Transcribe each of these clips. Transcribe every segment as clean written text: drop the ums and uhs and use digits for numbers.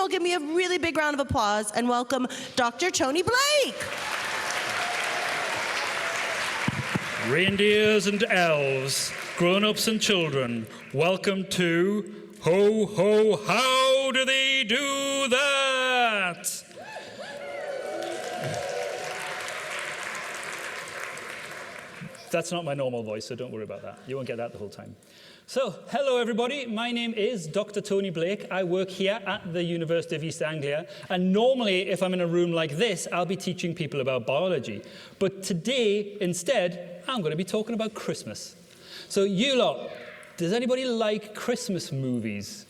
all give me a really big round of applause and welcome Dr. Tony Blake. Reindeers and elves, grown-ups and children, welcome to Ho, Ho, How Do They Do That? That's not my normal voice, so don't worry about that. You won't get that the whole time. So, hello everybody. My name is Dr. Tony Blake. I work here at the University of East Anglia. And normally, if I'm in a room like this, I'll be teaching people about biology. But today, instead, I'm going to be talking about Christmas. So, you lot, does anybody like Christmas movies?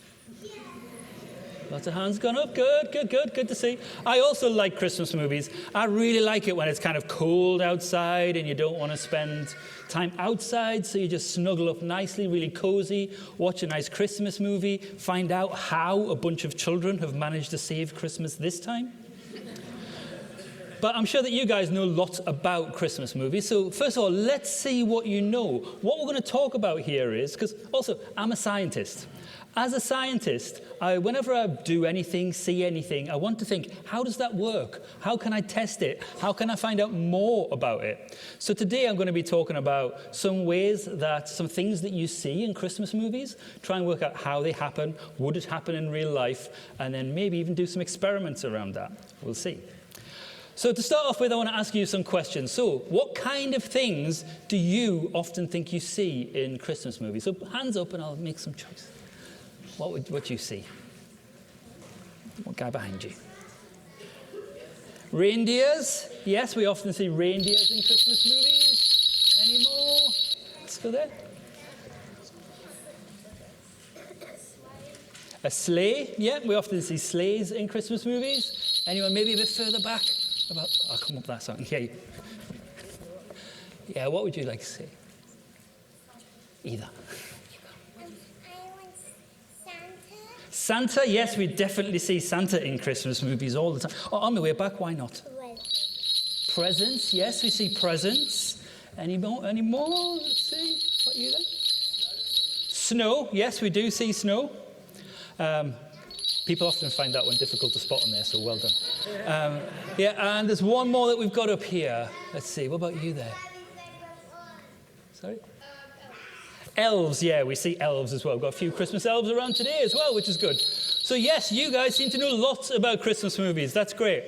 Lots of hands gone up. Good to see. I also like Christmas movies. I really like it when it's kind of cold outside and you don't want to spend time outside, so you just snuggle up nicely, really cozy, watch a nice Christmas movie, find out how a bunch of children have managed to save Christmas this time. But I'm sure that you guys know lots about Christmas movies. So first of all, let's see what you know. What we're going to talk about here is, because also I'm a scientist. As a scientist, whenever I do anything, see anything, I want to think, how does that work? How can I test it? How can I find out more about it? So today I'm going to be talking about some things that you see in Christmas movies, try and work out how they happen, would it happen in real life, and then maybe even do some experiments around that. We'll see. So to start off with, I want to ask you some questions. So what kind of things do you often think you see in Christmas movies? So hands up and I'll make some choice. What would you see? What guy behind you? Reindeers. Yes, we often see reindeers in Christmas movies. Any more? Let's go there. A sleigh. Yeah, we often see sleighs in Christmas movies. Anyone maybe a bit further back? I'll come up that side. Yeah. Yeah, what would you like to see? Either. Santa, yes, we definitely see Santa in Christmas movies all the time. Oh, on the way back, why not? Presents, yes, we see presents. Any more? Let's see. What are you then? Snow, yes, we do see snow. People often find that one difficult to spot on there, so well done. Yeah, and there's one more that we've got up here. Let's see, what about you there? Sorry? Elves, yeah, we see elves as well. We've got a few Christmas elves around today as well, which is good. So yes, you guys seem to know lots about Christmas movies. That's great.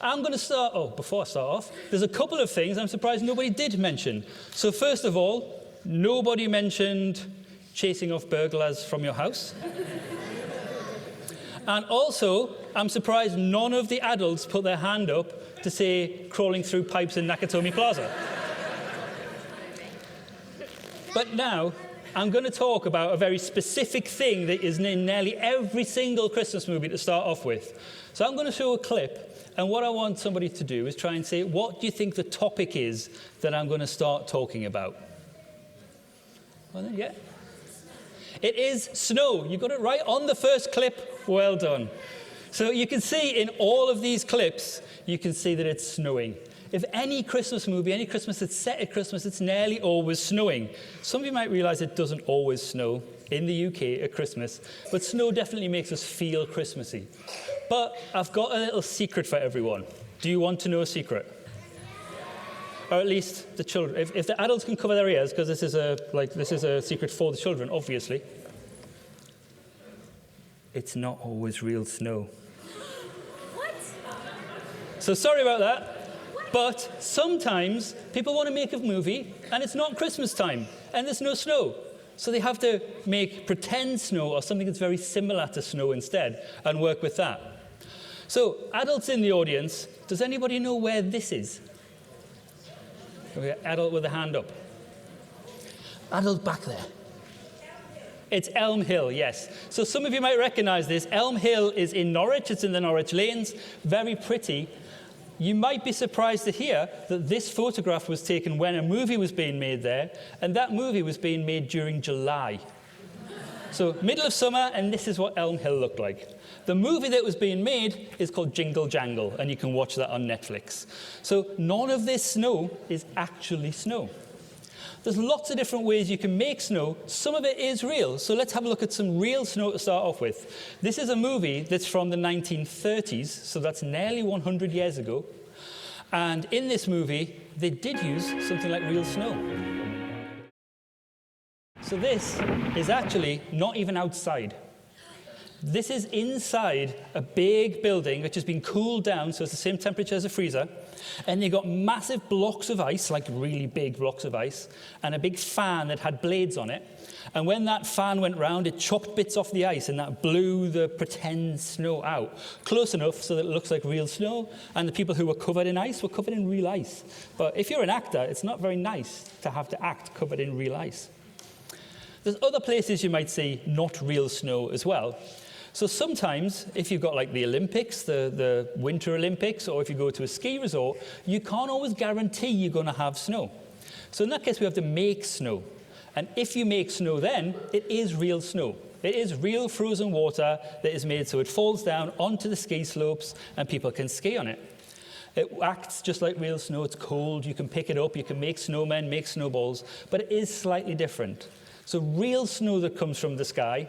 I'm going to start, before I start off, there's a couple of things I'm surprised nobody did mention. So first of all, nobody mentioned chasing off burglars from your house. And also, I'm surprised none of the adults put their hand up to say crawling through pipes in Nakatomi Plaza. But now, I'm going to talk about a very specific thing that is in nearly every single Christmas movie to start off with. So I'm going to show a clip, and what I want somebody to do is try and say, what do you think the topic is that I'm going to start talking about? Well, then, yeah. It is snow. You got it right on the first clip. Well done. So you can see in all of these clips, you can see that it's snowing. If any Christmas movie, any Christmas that's set at Christmas, it's nearly always snowing. Some of you might realize it doesn't always snow in the UK at Christmas, but snow definitely makes us feel Christmassy. But I've got a little secret for everyone. Do you want to know a secret? Or at least the children. If the adults can cover their ears, because this is a secret for the children, obviously. It's not always real snow. What? So sorry about that. But sometimes people want to make a movie and it's not Christmas time and there's no snow. So they have to make pretend snow or something that's very similar to snow instead and work with that. So adults in the audience, does anybody know where this is? Adult with a hand up. Adult back there. It's Elm Hill, yes. So some of you might recognize this. Elm Hill is in Norwich. It's in the Norwich Lanes. Very pretty. You might be surprised to hear that this photograph was taken when a movie was being made there, and that movie was being made during July. So middle of summer, and this is what Elm Hill looked like. The movie that was being made is called Jingle Jangle, and you can watch that on Netflix. So none of this snow is actually snow. There's lots of different ways you can make snow. Some of it is real. So let's have a look at some real snow to start off with. This is a movie that's from the 1930s, so that's nearly 100 years ago. And in this movie, they did use something like real snow. So this is actually not even outside. This is inside a big building which has been cooled down, so it's the same temperature as a freezer. And you've got massive blocks of ice, like really big blocks of ice, and a big fan that had blades on it. And when that fan went round, it chopped bits off the ice, and that blew the pretend snow out. Close enough so that it looks like real snow, and the people who were covered in ice were covered in real ice. But if you're an actor, it's not very nice to have to act covered in real ice. There's other places you might see not real snow as well. So sometimes, if you've got like the Olympics, the Winter Olympics, or if you go to a ski resort, you can't always guarantee you're going to have snow. So in that case, we have to make snow. And if you make snow then, it is real snow. It is real frozen water that is made so it falls down onto the ski slopes and people can ski on it. It acts just like real snow. It's cold. You can pick it up. You can make snowmen, make snowballs. But it is slightly different. So real snow that comes from the sky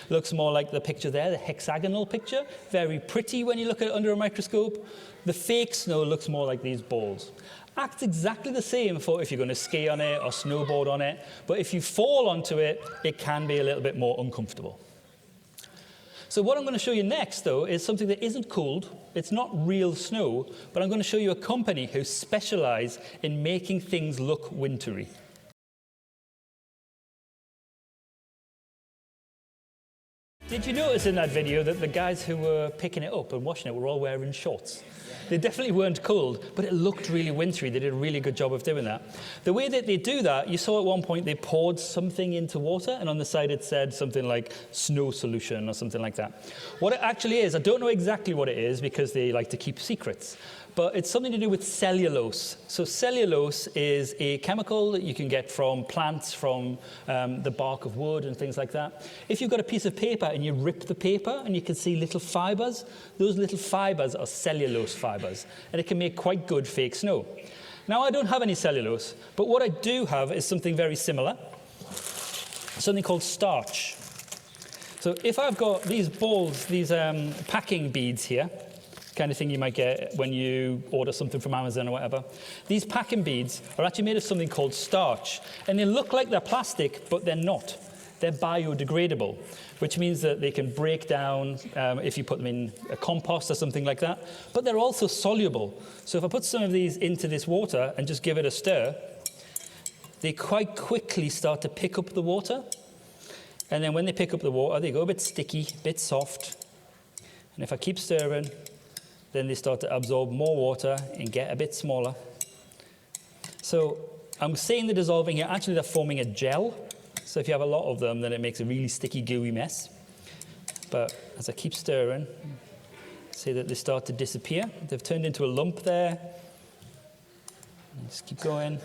looks more like the picture there, the hexagonal picture. Very pretty when you look at it under a microscope. The fake snow looks more like these balls. Acts exactly the same for if you're going to ski on it or snowboard on it. But if you fall onto it, it can be a little bit more uncomfortable. So what I'm going to show you next, though, is something that isn't cooled. It's not real snow. But I'm going to show you a company who specialize in making things look wintry. Did you notice in that video that the guys who were picking it up and washing it were all wearing shorts? They definitely weren't cold, but it looked really wintry. They did a really good job of doing that. The way that they do that, you saw at one point they poured something into water, and on the side it said something like snow solution or something like that. What it actually is, I don't know exactly what it is because they like to keep secrets, but it's something to do with cellulose. So cellulose is a chemical that you can get from plants, from the bark of wood and things like that. If you've got a piece of paper and you rip the paper and you can see little fibers, those little fibers are cellulose fibers, and it can make quite good fake snow. Now, I don't have any cellulose, but what I do have is something very similar, something called starch. So if I've got these balls, these packing beads here, kind of thing you might get when you order something from Amazon or whatever. These packing beads are actually made of something called starch. And they look like they're plastic, but they're not. They're biodegradable, which means that they can break down if you put them in a compost or something like that. But they're also soluble. So if I put some of these into this water and just give it a stir, they quite quickly start to pick up the water. And then when they pick up the water, they go a bit sticky, a bit soft. And if I keep stirring, then they start to absorb more water and get a bit smaller. So I'm saying they're dissolving here. Actually, they're forming a gel. So if you have a lot of them, then it makes a really sticky, gooey mess. But as I keep stirring, see that they start to disappear. They've turned into a lump there. Just keep going. You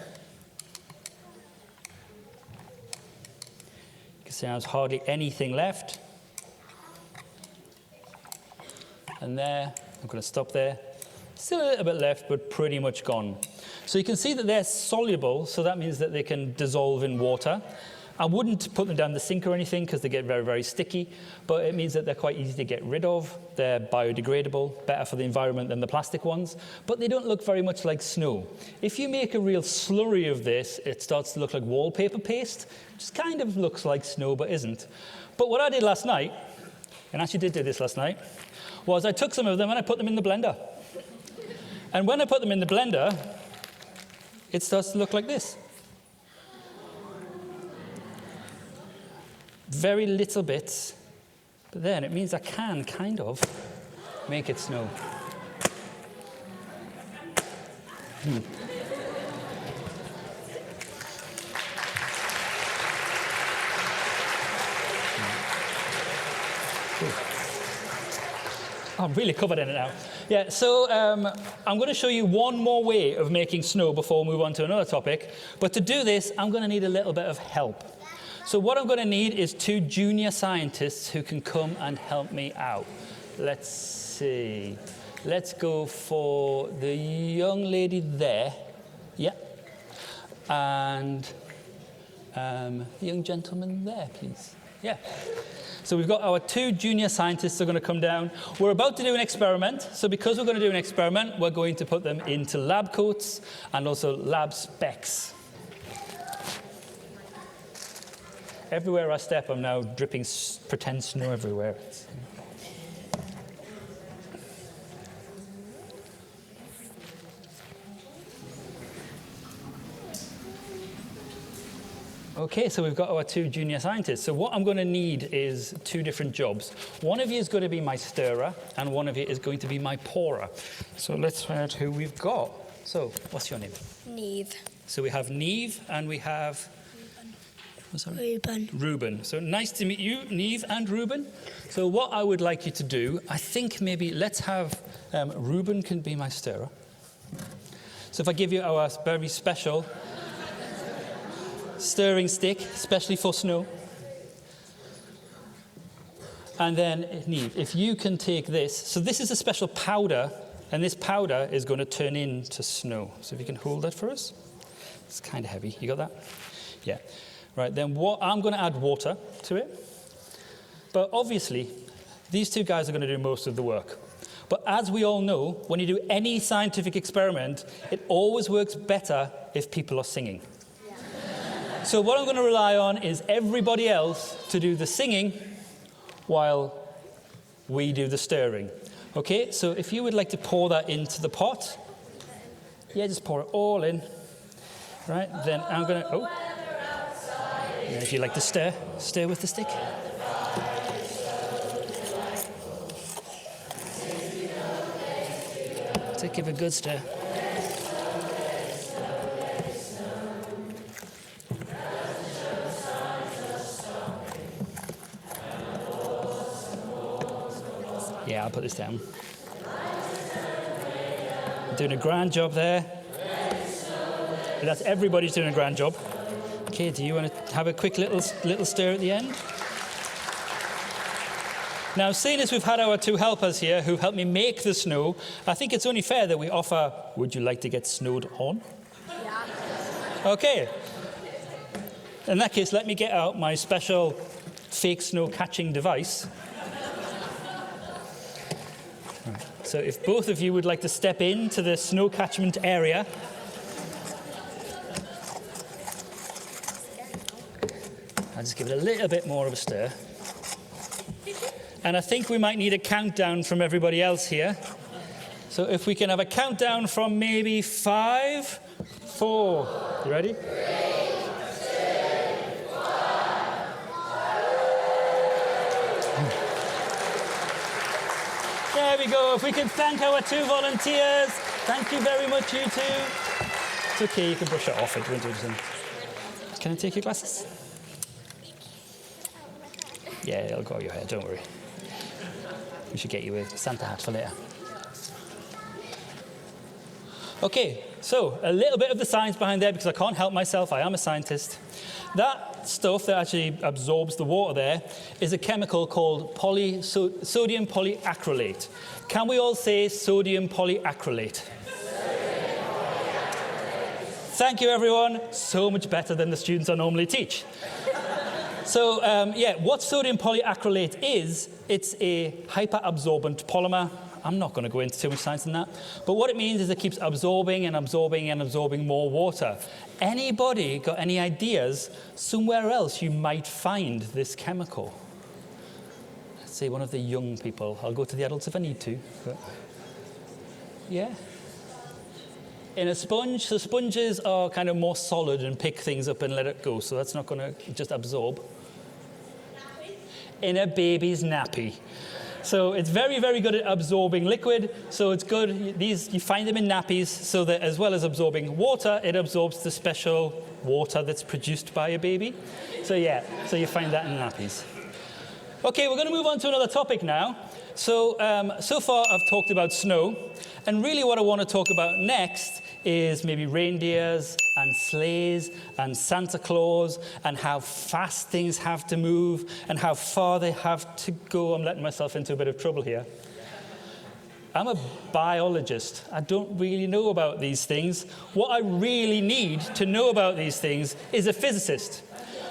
can see there's hardly anything left. And there. I'm going to stop there. Still a little bit left, but pretty much gone. So you can see that they're soluble, so that means that they can dissolve in water. I wouldn't put them down the sink or anything because they get very, very sticky, but it means that they're quite easy to get rid of. They're biodegradable, better for the environment than the plastic ones, but they don't look very much like snow. If you make a real slurry of this, it starts to look like wallpaper paste, which kind of looks like snow but isn't. But what I did last night, and I actually did do this last night, was I took some of them and I put them in the blender. And when I put them in the blender, it starts to look like this. Very little bits, but then it means I can kind of make it snow. I'm really covered in it now. Yeah, so I'm going to show you one more way of making snow before we move on to another topic. But to do this, I'm going to need a little bit of help. So what I'm going to need is 2 junior scientists who can come and help me out. Let's see. Let's go for the young lady there. Yeah. And The young gentleman there, please. Yeah. So we've got our 2 junior scientists are going to come down. We're about to do an experiment. So because we're going to do an experiment, we're going to put them into lab coats and also lab specs. Everywhere I step, I'm now dripping pretend snow everywhere. Okay, so we've got our 2 junior scientists. So what I'm going to need is 2 different jobs. One of you is going to be my stirrer, and one of you is going to be my pourer. So let's find out who we've got. So, what's your name? Neve. So we have Neve, and we have... Reuben. Reuben. So nice to meet you, Neve and Reuben. So what I would like you to do, I think maybe let's have Reuben can be my stirrer. So if I give you our very special stirring stick, especially for snow. And then, Neve, if you can take this. So this is a special powder, and this powder is going to turn into snow. So if you can hold that for us. It's kind of heavy. You got that? Yeah. Right, then I'm going to add water to it. But obviously, these 2 guys are going to do most of the work. But as we all know, when you do any scientific experiment, it always works better if people are singing. Yeah. So what I'm going to rely on is everybody else to do the singing while we do the stirring. Okay, so if you would like to pour that into the pot. Yeah, just pour it all in. Right, then I'm going to... Oh. And if you like to stir with the stick. So give a good stir. Yeah, I'll put this down. Doing a grand job there. That's everybody's doing a grand job. Okay, do you want to have a quick little stir at the end? Now, seeing as we've had our 2 helpers here who helped me make the snow, I think it's only fair that we offer, would you like to get snowed on? Yeah. Okay. In that case, let me get out my special fake snow catching device. Right. So if both of you would like to step into the snow catchment area. I'll just give it a little bit more of a stir. And I think we might need a countdown from everybody else here. So if we can have a countdown from maybe 5, 4. You ready? 3, 2, 1. There we go. If we can thank our 2 volunteers. Thank you very much, you 2. It's okay, you can brush it off. It won't do anything. Can I take your glasses? Yeah, it'll go out your hair, don't worry. We should get you a Santa hat for later. Okay, so a little bit of the science behind there, because I can't help myself, I am a scientist. That stuff that actually absorbs the water there is a chemical called sodium polyacrylate. Can we all say sodium polyacrylate? Thank you, everyone. So much better than the students I normally teach. So, what sodium polyacrylate is, it's a hyperabsorbent polymer. I'm not going to go into too much science in that. But what it means is it keeps absorbing and absorbing and absorbing more water. Anybody got any ideas somewhere else you might find this chemical? Let's say one of the young people. I'll go to the adults if I need to. But yeah. In a sponge, so sponges are kind of more solid and pick things up and let it go. So that's not going to just absorb. In a baby's nappy. So it's very, very good at absorbing liquid. So it's good. These, you find them in nappies so that as well as absorbing water, it absorbs the special water that's produced by a baby. So yeah, so you find that in nappies. Okay, we're going to move on to another topic now. So, so far I've talked about snow. And really what I want to talk about next is maybe reindeers and sleighs and Santa Claus and how fast things have to move and how far they have to go. I'm letting myself into a bit of trouble here. I'm a biologist. I don't really know about these things. What I really need to know about these things is a physicist.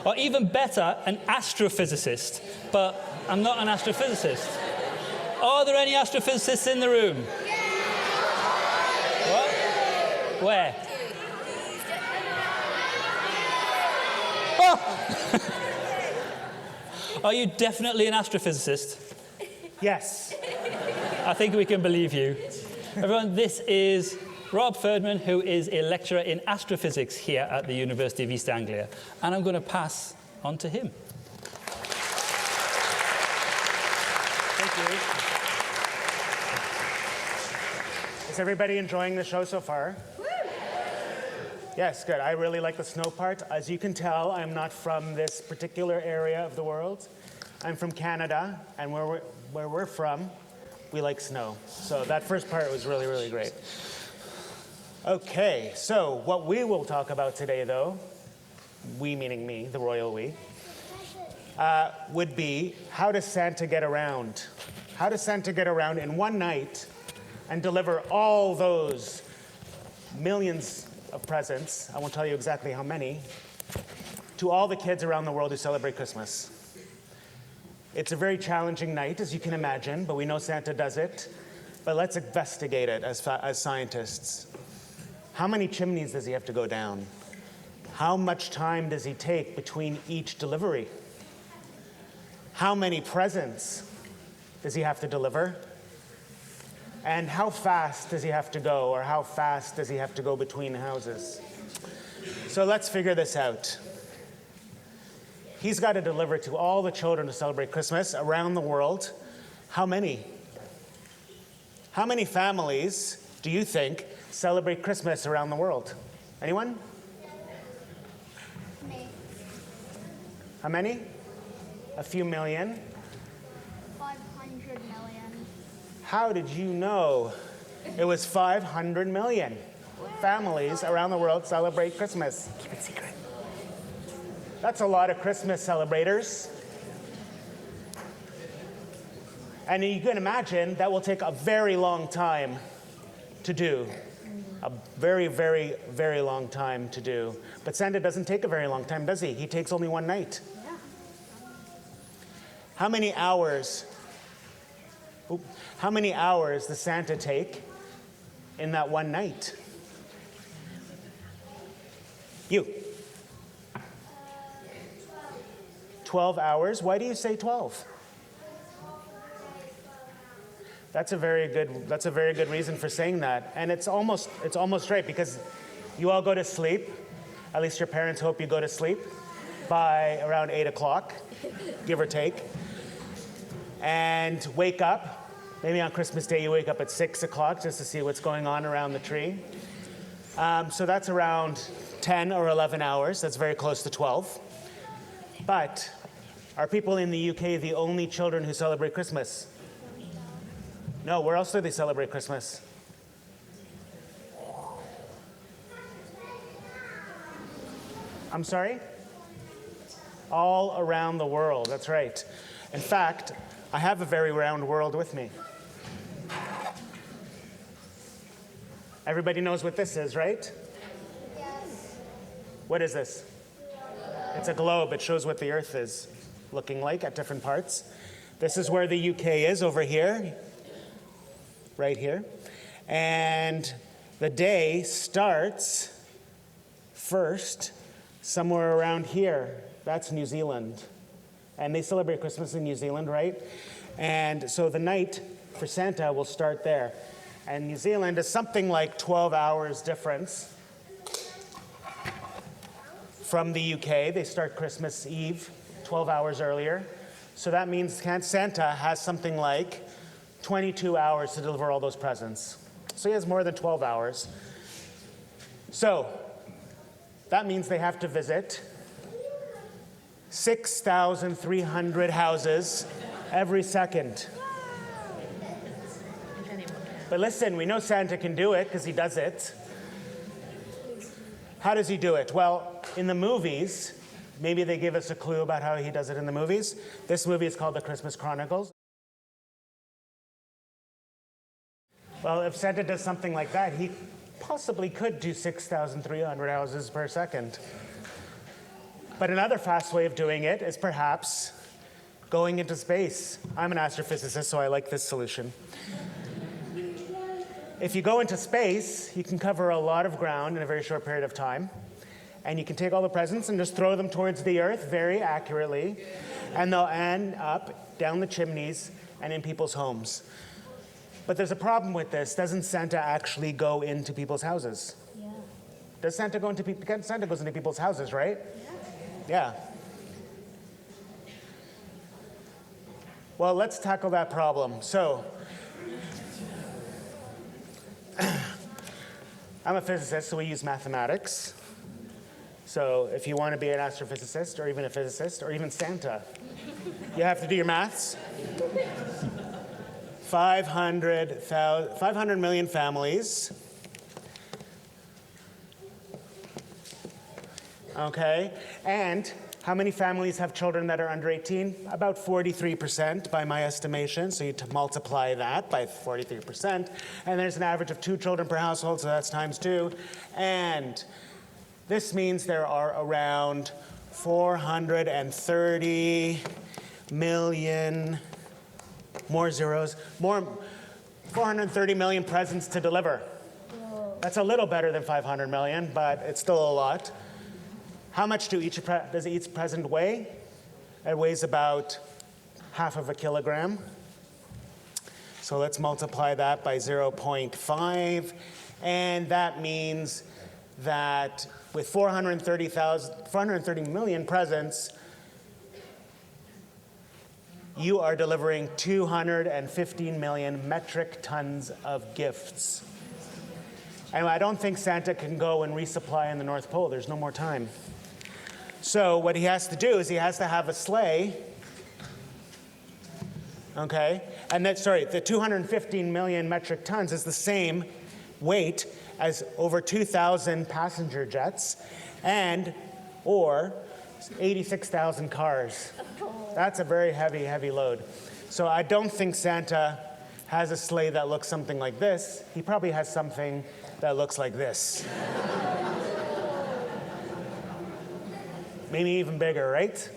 Or even better, an astrophysicist. But I'm not an astrophysicist. Are there any astrophysicists in the room? What? Where? Oh! Are you definitely an astrophysicist? Yes. I think we can believe you. Everyone, this is Rob Ferdman, who is a lecturer in astrophysics here at the University of East Anglia. And I'm going to pass on to him. Thank you. Is everybody enjoying the show so far? Yes, good. I really like the snow part. As you can tell, I'm not from this particular area of the world. I'm from Canada, and where we're from, we like snow. So that first part was really, really great. Okay, so what we will talk about today, though, we meaning me, the royal we, would be how does Santa get around? How does Santa get around in one night and deliver all those millions of presents, I won't tell you exactly how many, to all the kids around the world who celebrate Christmas? It's a very challenging night, as you can imagine, but we know Santa does it. But let's investigate it as scientists. How many chimneys does he have to go down? How much time does he take between each delivery? How many presents does he have to deliver? And how fast does he have to go, or how fast does he have to go between houses? So let's figure this out. He's got to deliver to all the children who celebrate Christmas around the world. How many? How many families do you think celebrate Christmas around the world? Anyone? Me. How many? A few million. 500 million. How did you know it was 500 million families around the world celebrate Christmas? Keep it secret. That's a lot of Christmas celebrators. And you can imagine that will take a very long time to do. A very, very, very long time to do. But Santa doesn't take a very long time, does he? He takes only one night. Yeah. How many hours does Santa take in that one night? You. 12 hours. Why do you say 12? That's a very good reason for saying that. And it's almost right, because you all go to sleep. At least your parents hope you go to sleep by around 8 o'clock, give or take. And wake up. Maybe on Christmas Day you wake up at 6 o'clock just to see what's going on around the tree. So that's around 10 or 11 hours. That's very close to 12. But are people in the UK the only children who celebrate Christmas? No, where else do they celebrate Christmas? I'm sorry? All around the world, that's right. In fact, I have a very round world with me. Everybody knows what this is, right? Yes. What is this? It's a globe. It shows what the Earth is looking like at different parts. This is where the UK is, over here, right here. And the day starts first somewhere around here. That's New Zealand. And they celebrate Christmas in New Zealand, right? And so the night for Santa will start there. And New Zealand is something like 12 hours difference from the UK. They start Christmas Eve 12 hours earlier. So that means Santa has something like 22 hours to deliver all those presents. So he has more than 12 hours. So that means they have to visit 6,300 houses every second. But listen, we know Santa can do it because he does it. How does he do it? Well, in the movies, maybe they give us a clue about how he does it in the movies. This movie is called The Christmas Chronicles. Well, if Santa does something like that, he possibly could do 6,300 houses per second. But another fast way of doing it is perhaps going into space. I'm an astrophysicist, so I like this solution. If you go into space, you can cover a lot of ground in a very short period of time. And you can take all the presents and just throw them towards the Earth very accurately. And they'll end up down the chimneys and in people's homes. But there's a problem with this. Doesn't Santa actually go into people's houses? Yeah. Does Santa go into Santa goes into people's houses, right? Yeah. Well, let's tackle that problem. So, I'm a physicist, so we use mathematics. So if you want to be an astrophysicist, or even a physicist, or even Santa, you have to do your maths. 500 million families. Okay, and how many families have children that are under 18? About 43% by my estimation, so you multiply that by 43%, and there's an average of 2 children per household, so that's times 2, and this means there are around 430 million, more zeros, 430 million presents to deliver. Whoa. That's a little better than 500 million, but it's still a lot. How much does each present weigh? It weighs about half of a kilogram. So let's multiply that by 0.5, and that means that with 430 million presents, you are delivering 215 million metric tons of gifts. And I don't think Santa can go and resupply in the North Pole. There's no more time. So what he has to do is he has to have a sleigh, okay? And the 215 million metric tons is the same weight as over 2,000 passenger jets or 86,000 cars. That's a very heavy, heavy load. So I don't think Santa has a sleigh that looks something like this. He probably has something that looks like this. Maybe even bigger, right?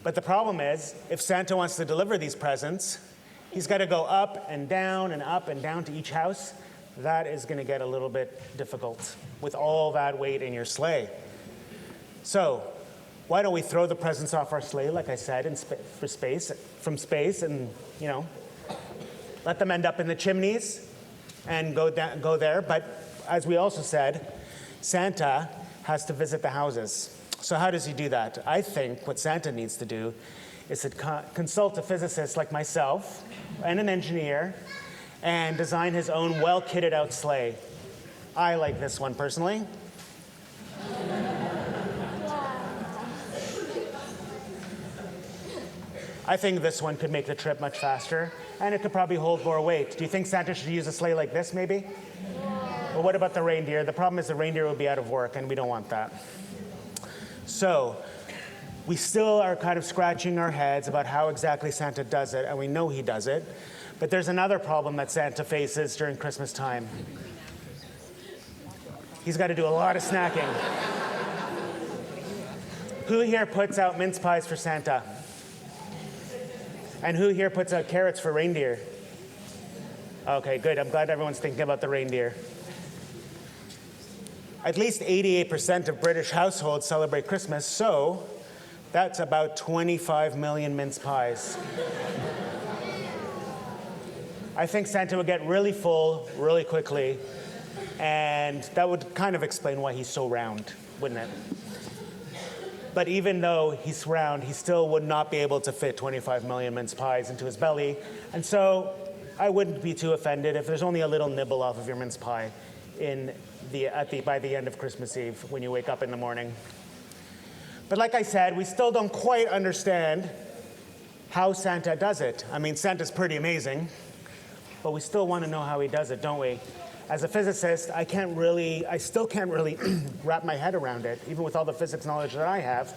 But the problem is, if Santa wants to deliver these presents, he's got to go up and down to each house. That is going to get a little bit difficult with all that weight in your sleigh. So why don't we throw the presents off our sleigh, like I said, from space, and let them end up in the chimneys and go there. But as we also said, Santa has to visit the houses. So how does he do that? I think what Santa needs to do is to consult a physicist like myself and an engineer and design his own well-kitted out sleigh. I like this one personally. I think this one could make the trip much faster, and it could probably hold more weight. Do you think Santa should use a sleigh like this, maybe? Well, what about the reindeer? The problem is the reindeer would be out of work, and we don't want that. So we still are kind of scratching our heads about how exactly Santa does it, and we know he does it. But there's another problem that Santa faces during Christmas time. He's got to do a lot of snacking. Who here puts out mince pies for Santa? And who here puts out carrots for reindeer? Okay, good. I'm glad everyone's thinking about the reindeer. At least 88% of British households celebrate Christmas, so that's about 25 million mince pies. I think Santa would get really full really quickly, and that would kind of explain why he's so round, wouldn't it? But even though he's round, he still would not be able to fit 25 million mince pies into his belly, and so I wouldn't be too offended if there's only a little nibble off of your mince pie by the end of Christmas Eve when you wake up in the morning. But like I said, we still don't quite understand how Santa does it. I mean, Santa's pretty amazing, but we still want to know how he does it, don't we? As a physicist, I still can't really wrap my head around it, even with all the physics knowledge that I have.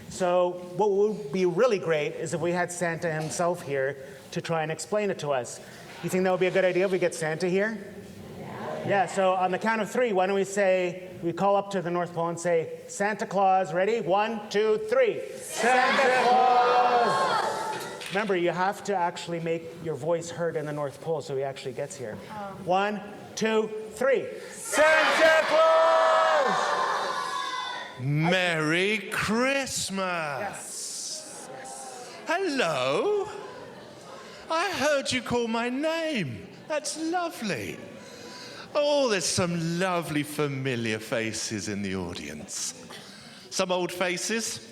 So what would be really great is if we had Santa himself here to try and explain it to us. You think that would be a good idea if we get Santa here? Yeah, so on the count of 3, why don't we say, we call up to the North Pole and say, Santa Claus, ready? 1, 2, 3. Santa Claus! Remember, you have to actually make your voice heard in the North Pole so he actually gets here. 1, 2, 3. Santa Claus! Merry Christmas! Yes. Hello? I heard you call my name. That's lovely. Oh, there's some lovely familiar faces in the audience. Some old faces,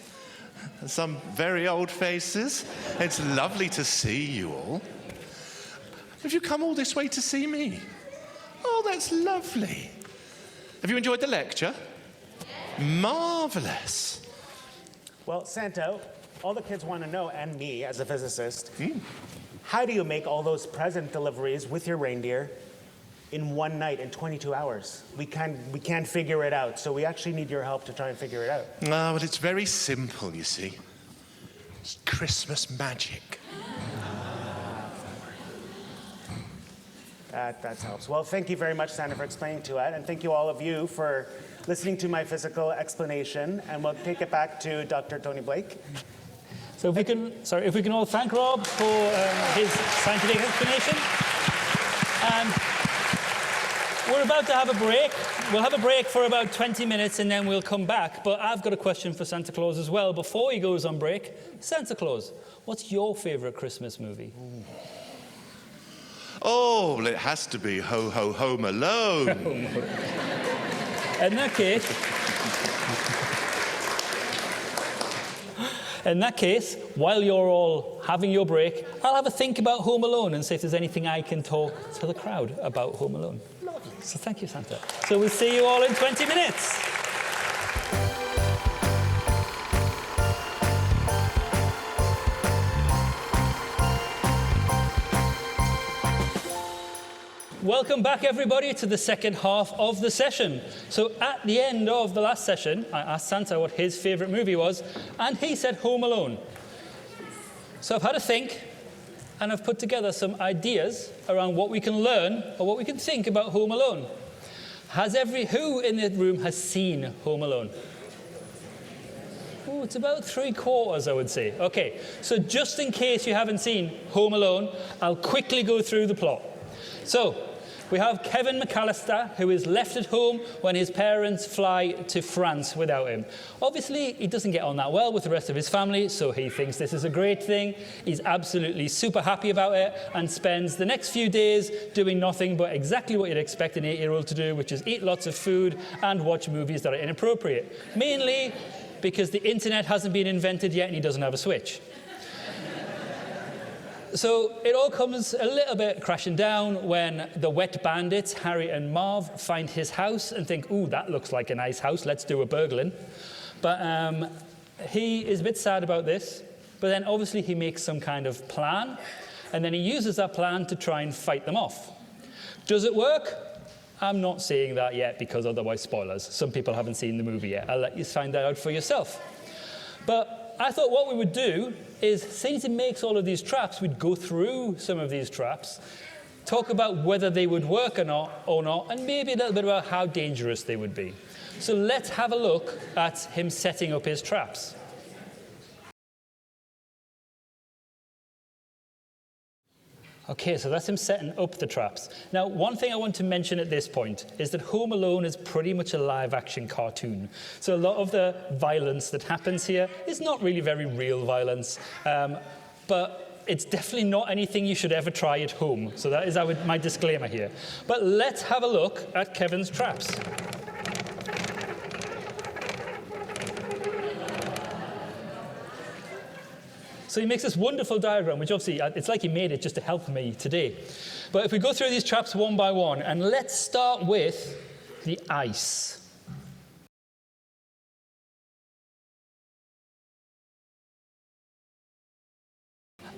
some very old faces. It's lovely to see you all. Have you come all this way to see me? Oh, that's lovely. Have you enjoyed the lecture? Marvelous. Well, Santa, all the kids want to know, and me as a physicist, how do you make all those present deliveries with your reindeer in one night, in 22 hours? We can't figure it out, so we actually need your help to try and figure it out. Ah, well, it's very simple, you see. It's Christmas magic. That helps. Well, thank you very much, Santa, for explaining to us, and thank you all of you for listening to my physical explanation, and we'll take it back to Dr. Tony Blake. So if we can all thank Rob for his scientific explanation. And we're about to have a break. We'll have a break for about 20 minutes and then we'll come back. But I've got a question for Santa Claus as well before he goes on break. Santa Claus, what's your favourite Christmas movie? Oh, well, it has to be Ho Ho Home Alone. In that case, while you're all having your break, I'll have a think about Home Alone and see if there's anything I can talk to the crowd about Home Alone. Lovely. So thank you, Santa. So we'll see you all in 20 minutes. Welcome back, everybody, to the second half of the session. So at the end of the last session, I asked Santa what his favourite movie was, and he said Home Alone. So I've had a think, and I've put together some ideas around what we can learn or what we can think about Home Alone. Who in the room has seen Home Alone? Oh, it's about 3/4, I would say. Okay, so just in case you haven't seen Home Alone, I'll quickly go through the plot. So, we have Kevin McAllister, who is left at home when his parents fly to France without him. Obviously, he doesn't get on that well with the rest of his family, so he thinks this is a great thing. He's absolutely super happy about it and spends the next few days doing nothing but exactly what you'd expect an 8-year-old to do, which is eat lots of food and watch movies that are inappropriate. Mainly because the internet hasn't been invented yet and he doesn't have a Switch. So it all comes a little bit crashing down when the wet bandits, Harry and Marv, find his house and think, ooh, that looks like a nice house, let's do a burgling. But he is a bit sad about this, but then obviously he makes some kind of plan, and then he uses that plan to try and fight them off. Does it work? I'm not saying that yet because otherwise spoilers. Some people haven't seen the movie yet. I'll let you find that out for yourself. But I thought what we would do is, since he makes all of these traps, we'd go through some of these traps, talk about whether they would work or not, and maybe a little bit about how dangerous they would be. So let's have a look at him setting up his traps. Okay, so that's him setting up the traps. Now, one thing I want to mention at this point is that Home Alone is pretty much a live-action cartoon. So a lot of the violence that happens here is not really very real violence, but it's definitely not anything you should ever try at home. So that is my disclaimer here. But let's have a look at Kevin's traps. So he makes this wonderful diagram, which obviously, it's like he made it just to help me today. But if we go through these traps one by one, and let's start with the ice.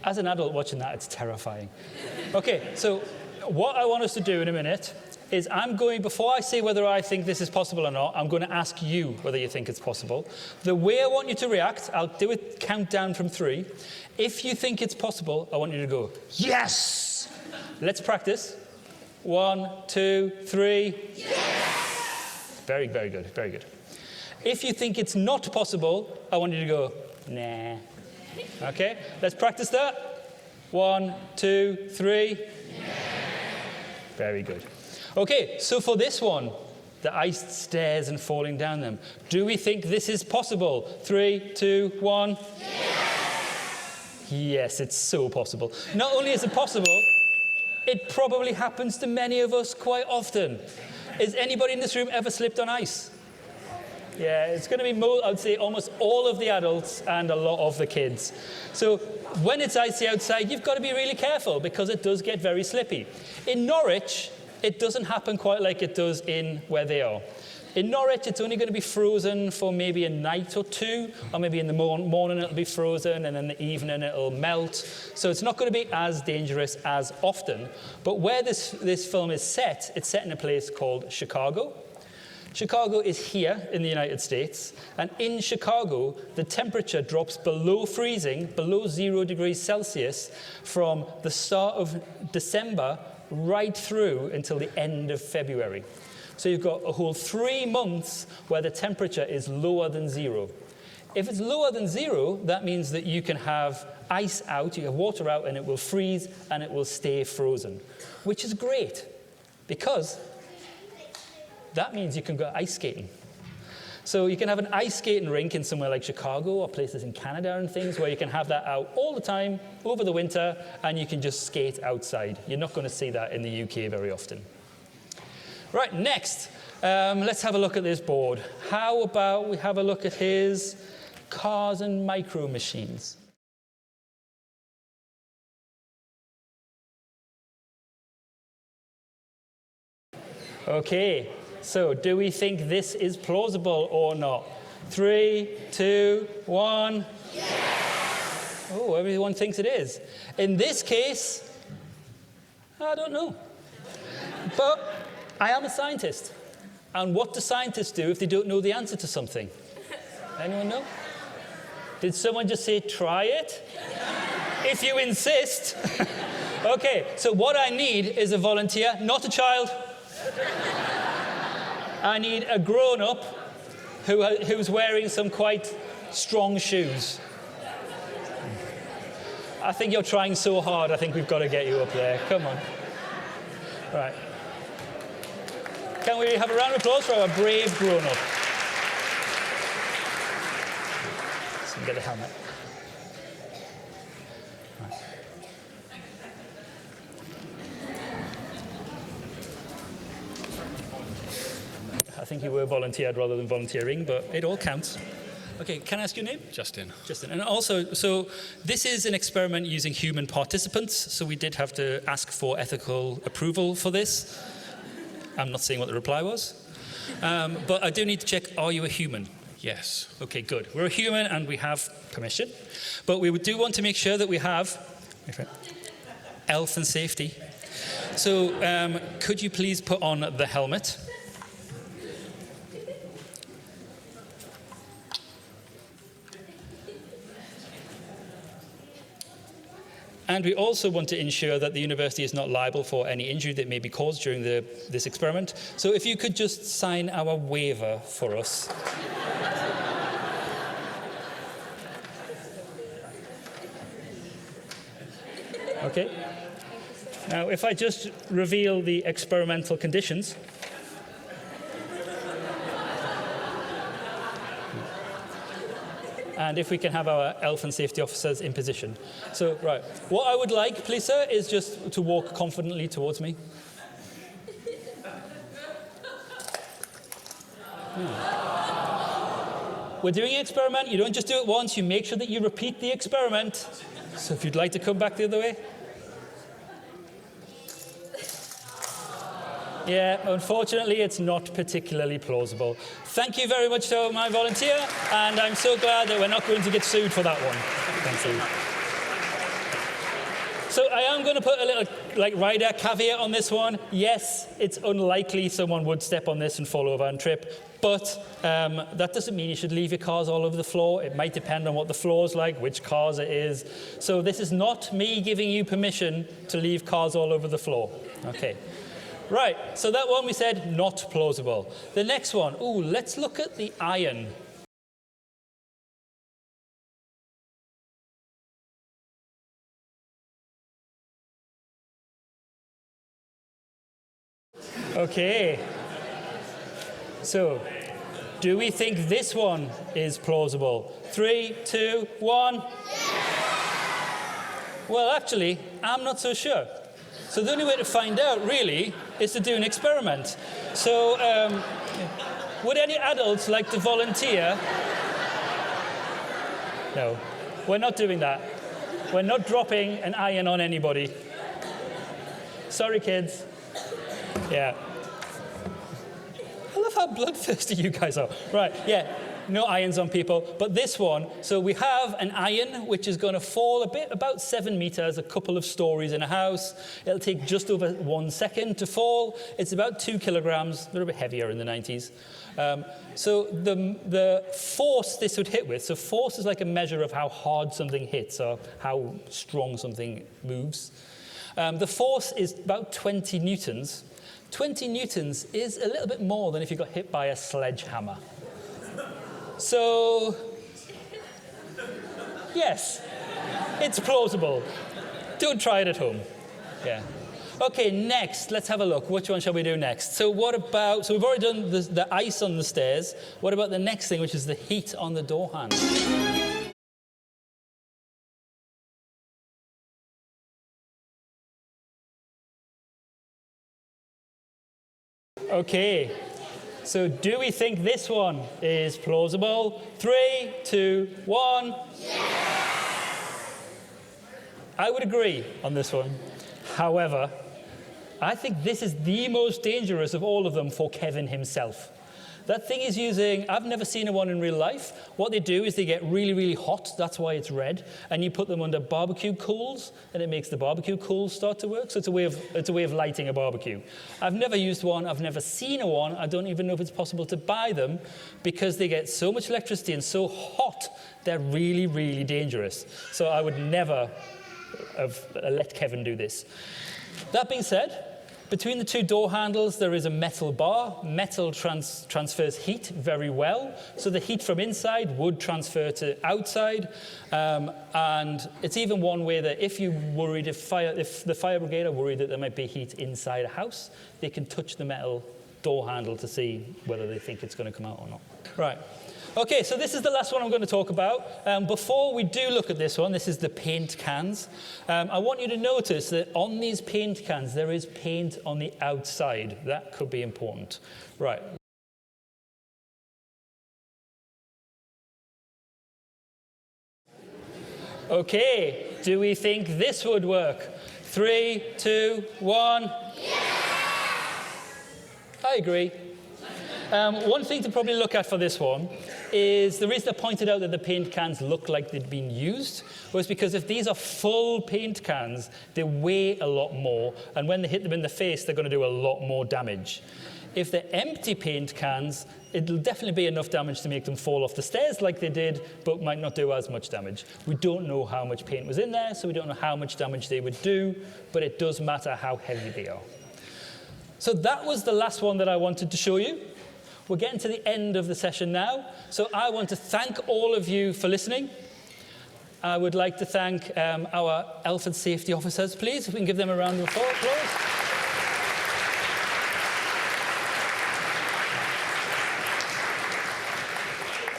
As an adult watching that, it's terrifying. Okay, so what I want us to do in a minute is before I say whether I think this is possible or not, I'm going to ask you whether you think it's possible. The way I want you to react, I'll do a countdown from 3. If you think it's possible, I want you to go, yes! Let's practice. 1, 2, 3. Yes! Very, very good, very good. If you think it's not possible, I want you to go, nah. Okay, let's practice that. 1, 2, 3. Very good. Okay, so for this one, the iced stairs and falling down them. Do we think this is possible? 3, 2, 1. Yes, it's so possible. Not only is it possible, it probably happens to many of us quite often. Has anybody in this room ever slipped on ice? Yeah, it's going to be, I would say, almost all of the adults and a lot of the kids. So when it's icy outside, you've got to be really careful because it does get very slippy. In Norwich, it doesn't happen quite like it does in where they are. In Norwich, it's only going to be frozen for maybe a night or two, or maybe in the morning it'll be frozen, and in the evening it'll melt. So it's not going to be as dangerous as often. But where this film is set, it's set in a place called Chicago. Chicago is here in the United States, and in Chicago, the temperature drops below freezing, below 0 degrees Celsius, from the start of December right through until the end of February. So you've got a whole 3 months where the temperature is lower than 0. If it's lower than 0, that means that you can have ice out, you have water out, and it will freeze and it will stay frozen, which is great because that means you can go ice skating. So you can have an ice skating rink in somewhere like Chicago or places in Canada and things where you can have that out all the time over the winter and you can just skate outside. You're not going to see that in the UK very often. Right, next, let's have a look at this board. How about we have a look at his cars and micro machines? Okay, so do we think this is plausible or not? 3, 2, 1. Yes! Oh, everyone thinks it is. In this case, I don't know. But I am a scientist. And what do scientists do if they don't know the answer to something? Anyone know? Did someone just say, try it? If you insist. Okay, so what I need is a volunteer, not a child. I need a grown-up who's wearing some quite strong shoes. I think you're trying so hard, I think we've got to get you up there. Come on. Right. Can we have a round of applause for our brave grown-up? So get the helmet. Right. I think you were volunteered rather than volunteering, but it all counts. Okay, can I ask your name? Justin. Justin. And also, so this is an experiment using human participants, so we did have to ask for ethical approval for this. I'm not saying what the reply was. But I do need to check, are you a human? Yes. Okay, good. We're a human and we have permission. But we do want to make sure that we have health and safety. So could you please put on the helmet? And we also want to ensure that the university is not liable for any injury that may be caused during this experiment. So if you could just sign our waiver for us. Okay. Now, if I just reveal the experimental conditions. And if we can have our health and safety officers in position. So, right. What I would like, please, sir, is just to walk confidently towards me. We're doing an experiment. You don't just do it once. You make sure that you repeat the experiment. So if you'd like to come back the other way. Yeah, unfortunately, it's not particularly plausible. Thank you very much to my volunteer, and I'm so glad that we're not going to get sued for that one. Thank you. So I am going to put a little, rider caveat on this one. Yes, it's unlikely someone would step on this and fall over and trip, but that doesn't mean you should leave your cars all over the floor. It might depend on what the floor is like, which cars it is. So this is not me giving you permission to leave cars all over the floor. Okay. Right, so that one we said not plausible. The next one, let's look at the iron. Okay, so do we think this one is plausible? 3, 2, 1. Well, actually, I'm not so sure. So the only way to find out, really, is to do an experiment. So would any adults like to volunteer? No, we're not doing that. We're not dropping an iron on anybody. Sorry, kids. Yeah. I love how bloodthirsty you guys are. Right, yeah, no irons on people. But this one, so we have an iron which is going to fall about 7 meters, a couple of stories in a house. It'll take just over 1 second to fall. It's about 2 kilograms, a little bit heavier in the 90s. So the force this would hit with, so force is like a measure of how hard something hits or how strong something moves. The force is about 20 newtons. 20 newtons is a little bit more than if you got hit by a sledgehammer. So, yes, it's plausible. Don't try it at home. Yeah. Okay, next, let's have a look. Which one shall we do next? So we've already done the ice on the stairs. What about the next thing, which is the heat on the door handle? Okay, so do we think this one is plausible? 3, 2, 1. Yes! I would agree on this one. However, I think this is the most dangerous of all of them for Kevin himself. That thing is using, I've never seen one in real life. What they do is they get really, really hot. That's why it's red. And you put them under barbecue coals, and it makes the barbecue coals start to work. So it's a way of lighting a barbecue. I've never used one. I've never seen one. I don't even know if it's possible to buy them because they get so much electricity and so hot, they're really, really dangerous. So I would never have let Kevin do this. That being said, between the two door handles, there is a metal bar. Metal transfers heat very well. So the heat from inside would transfer to outside. And it's even one way that if you're worried, if the fire brigade are worried that there might be heat inside a house, they can touch the metal door handle to see whether they think it's going to come out or not. Right. Okay, so this is the last one I'm going to talk about. Before we do look at this one, this is the paint cans. I want you to notice that on these paint cans, there is paint on the outside. That could be important. Right. Okay, do we think this would work? 3, 2, 1. Yes! I agree. One thing to probably look at for this one is the reason I pointed out that the paint cans look like they'd been used was because if these are full paint cans, they weigh a lot more, and when they hit them in the face, they're going to do a lot more damage. If they're empty paint cans, it'll definitely be enough damage to make them fall off the stairs like they did, but might not do as much damage. We don't know how much paint was in there, so we don't know how much damage they would do, but it does matter how heavy they are. So that was the last one that I wanted to show you. We're getting to the end of the session now, so I want to thank all of you for listening. I would like to thank our health and safety officers, please, if we can give them a round of applause.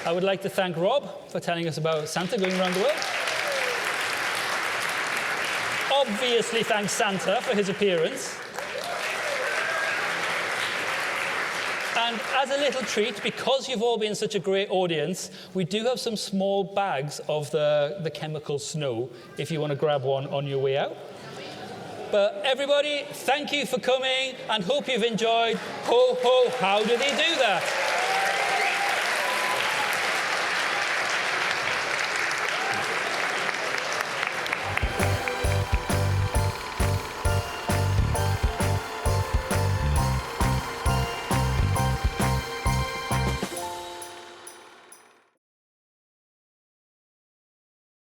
I would like to thank Rob for telling us about Santa going around the world. Obviously thank Santa for his appearance. And as a little treat, because you've all been such a great audience, we do have some small bags of the chemical snow, if you want to grab one on your way out. But everybody, thank you for coming, and hope you've enjoyed. Ho, ho, how do they do that?